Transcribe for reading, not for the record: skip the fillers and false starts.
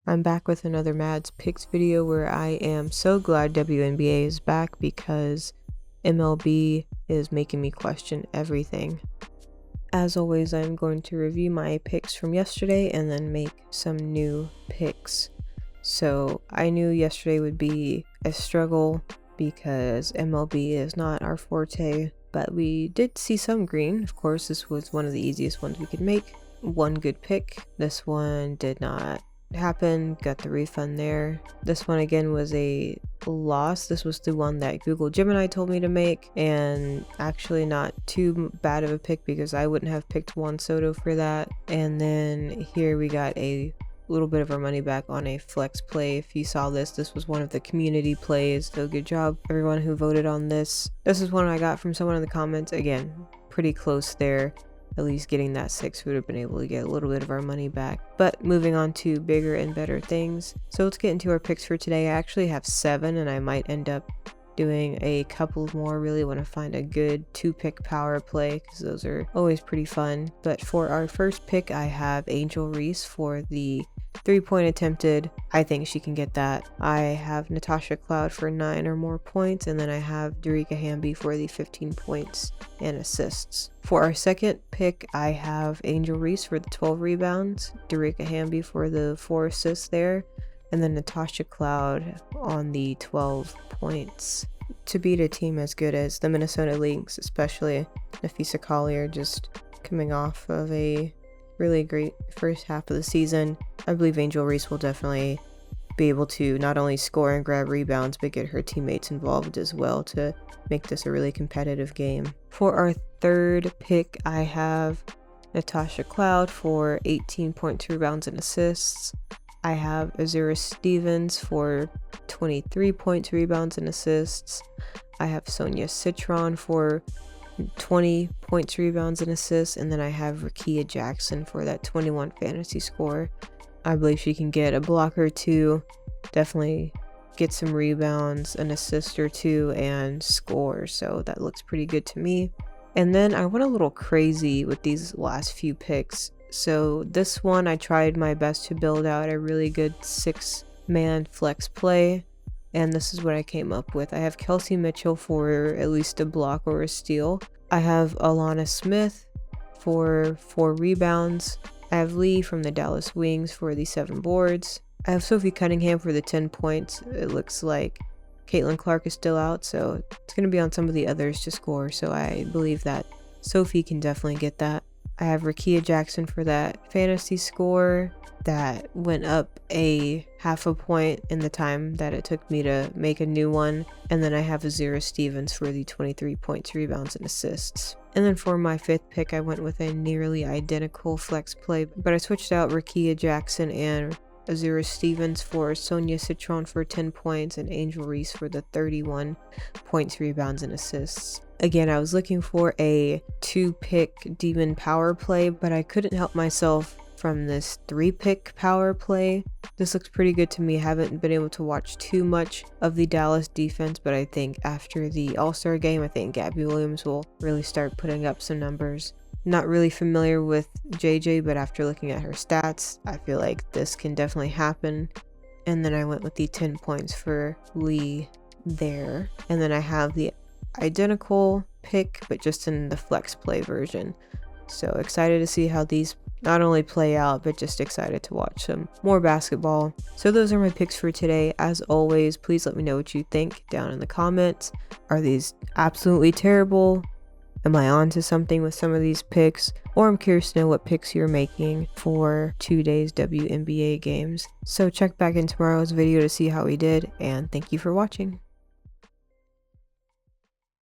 I'm back with another Mads Picks video where I am so glad WNBA is back because MLB is making me question everything. As always, I'm going to review my picks from yesterday and then make some new picks. So I knew yesterday would be a struggle because MLB is not our forte, but we did see some green. Of course, this was one of the easiest ones we could make. One good pick. This one did not happen, got the refund there. This one again was a loss. This was the one that Google Gemini told me to make, and actually not too bad of a pick because I wouldn't have picked Juan Soto for that. And then here we got a little bit of our money back on a flex play. If you saw this was one of the community plays, so good job everyone who voted on this. This is one I got from someone in the comments. Again, pretty close there. At least getting that 6 would have been able to get a little bit of our money back. But moving on to bigger and better things. So let's get into our picks for today. I actually have 7 and I might end up doing a couple more. Really want to find a good 2-pick power play because those are always pretty fun. But for our first pick, I have Angel Reese for the 3-point attempted. I think she can get that. I have Natasha Cloud for 9 or more points, and then I have Dearica Hamby for the 15 points and assists. For our second pick, I have Angel Reese for the 12 rebounds, Dearica Hamby for the 4 assists there, and then Natasha Cloud on the 12 points. To beat a team as good as the Minnesota Lynx, especially Napheesa Collier just coming off of a really great first half of the season, I believe Angel Reese will definitely be able to not only score and grab rebounds, but get her teammates involved as well to make this a really competitive game. For our third pick, I have Natasha Cloud for 18 points, rebounds, and assists. I have Azura Stevens for 23 points, rebounds, and assists. I have Sonia Citron for 20 points, rebounds, and assists, and then I have Rakia Jackson for that 21 fantasy score. I believe she can get a block or two, definitely get some rebounds, an assist or two, and score, so that looks pretty good to me. And then I went a little crazy with these last few picks. So this one I tried my best to build out a really good 6-man flex play, and this is what I came up with. I have Kelsey Mitchell for at least a block or a steal. I have Alana Smith for 4 rebounds. I have Lee from the Dallas Wings for the 7 boards. I have Sophie Cunningham for the 10 points. It looks like Caitlin Clark is still out, so it's going to be on some of the others to score, so I believe that Sophie can definitely get that. I have Rakia Jackson for that fantasy score that went up a half a point in the time that it took me to make a new one. And then I have Azura Stevens for the 23 points, rebounds, and assists. And then for my 5th pick, I went with a nearly identical flex play, but I switched out Rakia Jackson and Azura Stevens for Sonia Citron for 10 points and Angel Reese for the 31 points, rebounds, and assists. Again, I was looking for a 2-pick demon power play, but I couldn't help myself from this 3-pick power play. This looks pretty good to me. I haven't been able to watch too much of the Dallas defense, but I think after the All-Star game, I think Gabby Williams will really start putting up some numbers. Not really familiar with JJ, but after looking at her stats, I feel like this can definitely happen. And then I went with the 10 points for Lee there. And then I have the identical pick, but just in the flex play version. So excited to see how these not only play out, but just excited to watch some more basketball. So those are my picks for today. As always, please let me know what you think down in the comments. Are these absolutely terrible? Am I on to something with some of these picks? Or I'm curious to know what picks you're making for today's WNBA games. So check back in tomorrow's video to see how we did, and thank you for watching.